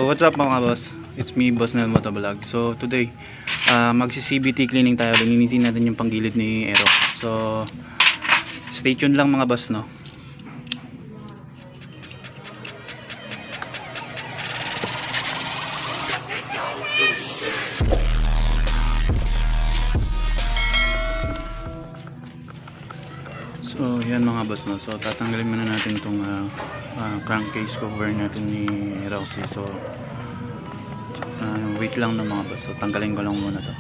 what's up mga boss? It's me, Boss Nel Motovlog. So today, magsi-CVT cleaning tayo. Linisin natin yung panggilid ni Aerox. So stay tuned lang mga boss, no? So yan mga boss, no? So tatanggalin muna natin itong crankcase cover natin ni Aerox. So wait lang ng mga boss. So tanggalin ko lang muna to.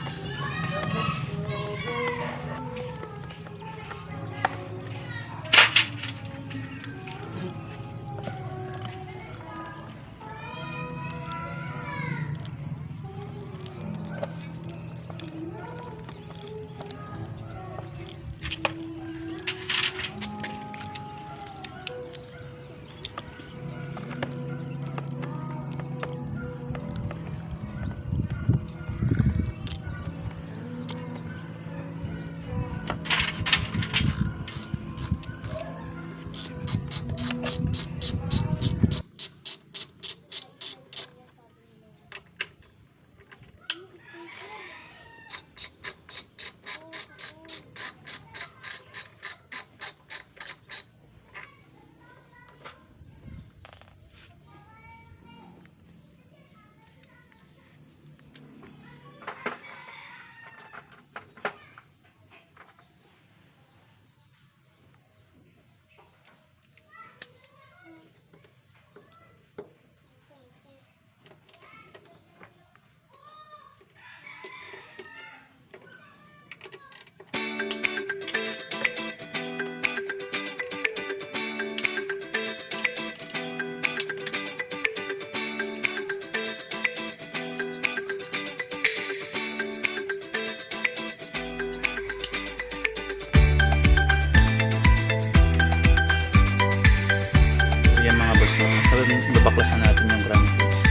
Babaklasan natin yung crankcase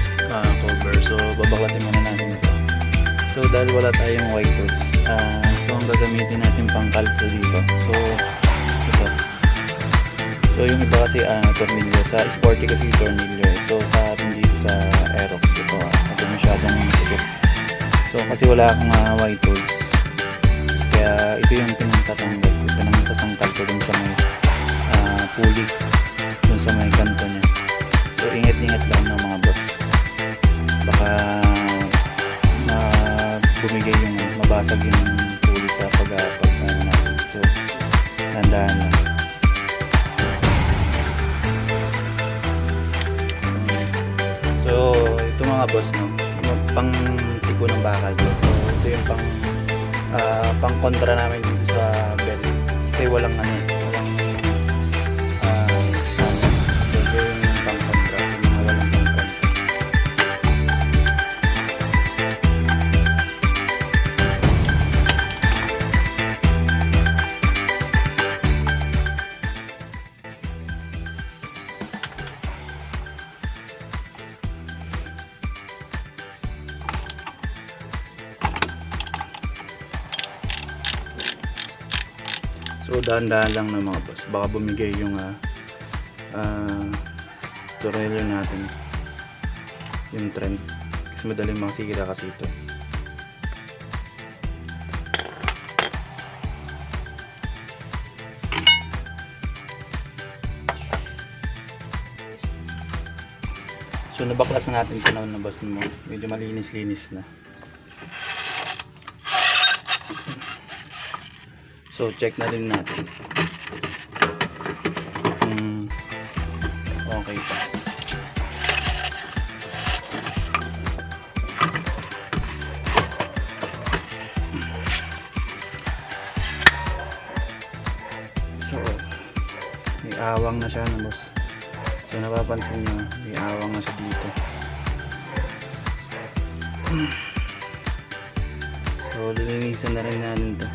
cover. So babaklasin muna natin ito. So dahil wala tayong white tools, so ang gagamitin natin pang kalso dito. So ito. So yung iba kasi tornilyo. Sa sporty kasi tornilyo. So sa atin dito sa Aerox ito ito masyadong masikip. So kasi wala akong white tools, kaya ito yung pinagtatanggal ko. Ito nang sasangkal ko dun sa may pulley dun sa may kanto niya. So ingat-ingat lang ng mga boss, baka bumigay yung mabasag yung pulley sa pag natin. So tandaan lang. So ito mga boss, no, pang tipo ng bakal. So ito yung pang kontra namin dito sa bell, kasi walang so dahan-dahan lang ng mga boss, baka bumigay yung tornilyo natin, yung trend, kasi madaling makikita kasi ito. So nabaklas na natin ito na boss mo, medyo malinis-linis na. So check na din natin okay pa. So may awang na siya na boss. So napapansin nyo, may awang na siya dito. So lilinisan na rin natin ito.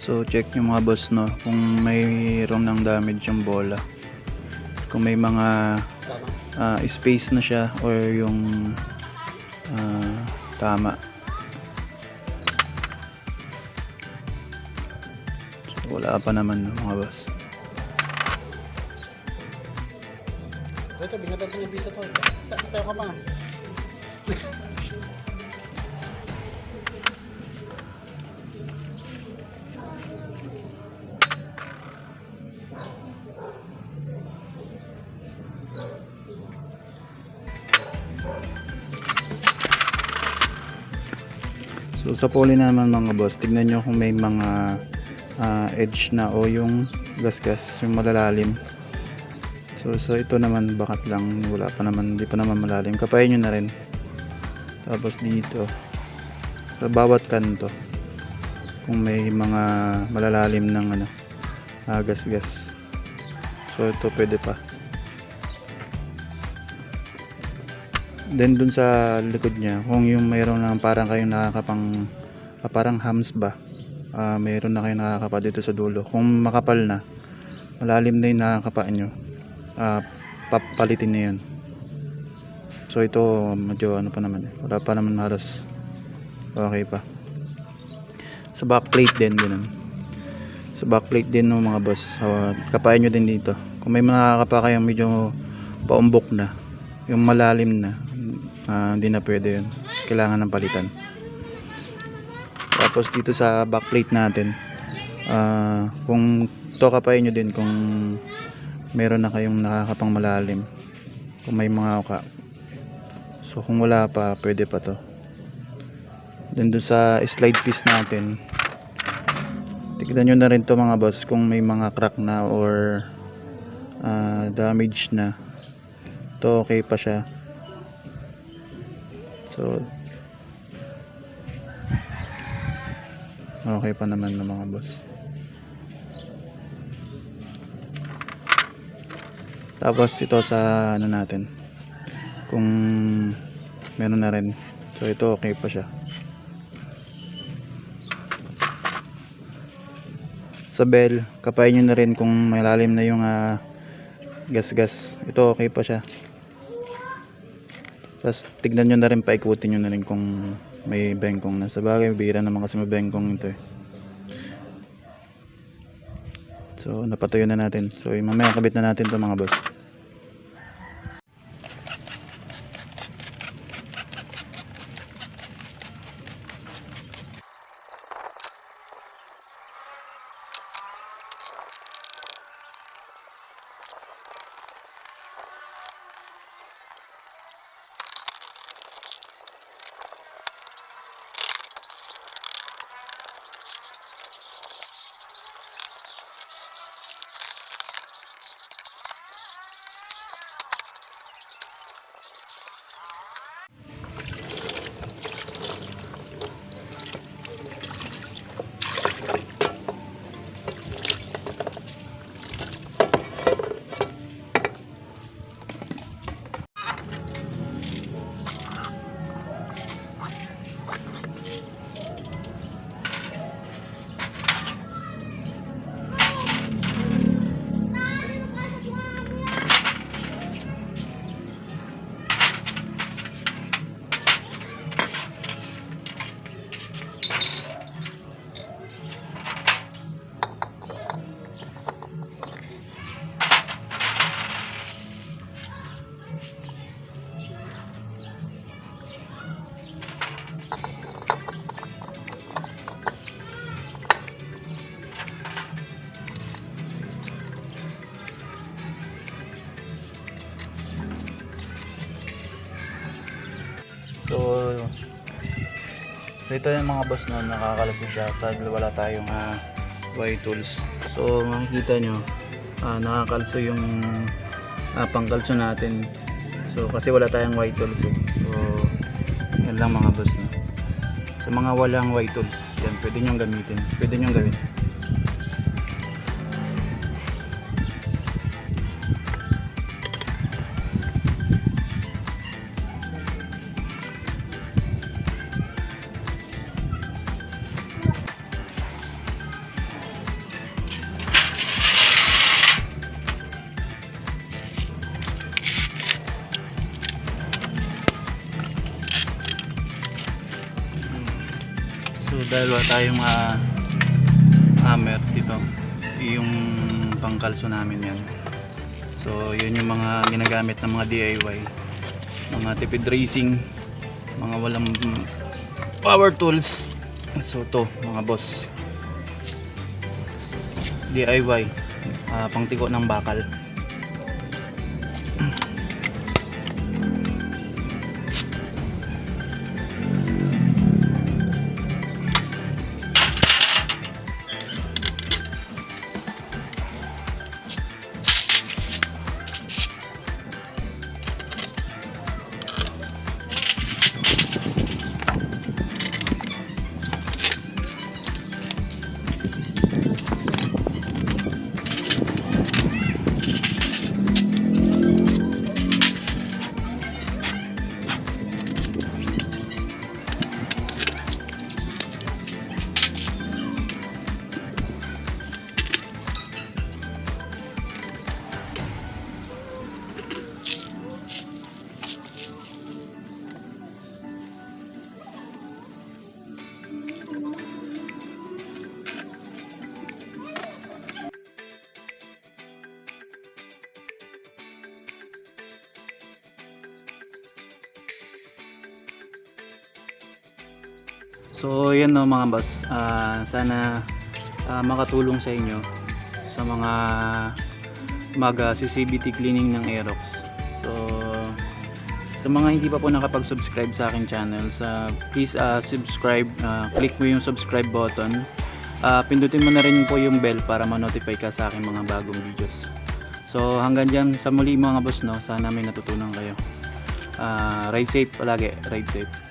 So check yung mga boss, no, kung mayroon ng damage yung bola, kung may mga space na siya or yung tama. So, wala pa naman mga boss. Ito, binatang ko yung visa ko. Sa'yo ka pa. So sa poly naman mga boss, tignan nyo kung may mga edge na o yung gasgas, yung malalalim. So ito naman bakat lang, wala pa naman, hindi pa naman malalim. Kapayin nyo na rin. Tapos dito sa bawat kanto kung may mga malalalim ng gasgas. So ito pwede pa. Then dun sa likod niya, kung yung mayroon lang parang kayong nakakapang parang hams ba, mayroon na kayong nakakapa dito sa dulo. Kung makapal na, malalim na yung nakakapa nyo, papalitin na yun. So ito medyo pa naman, wala pa naman halos okay pa. Sa backplate din ganun. Sa backplate din no mga boss, kapain nyo din dito. Kung may nakakapa kayong medyo paumbok na, yung malalim na, hindi na pwede yun, kailangan ng palitan. Tapos dito sa backplate natin, kung to kapain nyo din kung meron na kayong nakakapang malalim, kung may mga uka. So kung wala pa, pwede pa to. Then dun sa slide piece natin, tignan nyo na rin to mga boss kung may mga crack na or damage na. To okay pa siya. So okay pa naman ng mga boss. Tapos ito sa natin, kung meron na rin, so ito okay pa siya. Sa bell, kapain nyo na rin kung malalim na yung gasgas. Ito okay pa siya. Tapos tignan nyo na rin, paikutin nyo na rin kung may bengkong na. Sa bagay, bihira naman kasi may bengkong ito eh. So napatuyo na natin. So mamaya kabit na natin ito mga boss. So ito yung mga boss na nakakalabo siya dahil wala tayong ftools. So makikita nyo, nakakalso yung pangkalso natin. So kasi wala tayong ftools eh. So yan lang mga boss na. Sa mga walang ftools, yan pwede nyong gamitin, pwede nyong gawin. So dahil wala tayong hammer dito, yung pangkalso namin yan. So yun yung mga ginagamit ng mga DIY, mga tipid racing, mga walang power tools. So to mga boss, DIY, pangtiko ng bakal. So yan no mga boss, sana makatulong sa inyo sa mga CCBT cleaning ng Aerox. So sa mga hindi pa po nakapag-subscribe sa aking channel, please subscribe, click mo yung subscribe button, pindutin mo na rin po yung bell para ma-notify ka sa aking mga bagong videos. So hanggang dyan sa muli mga boss no, sana may natutunan kayo. Ride safe palagi, ride safe.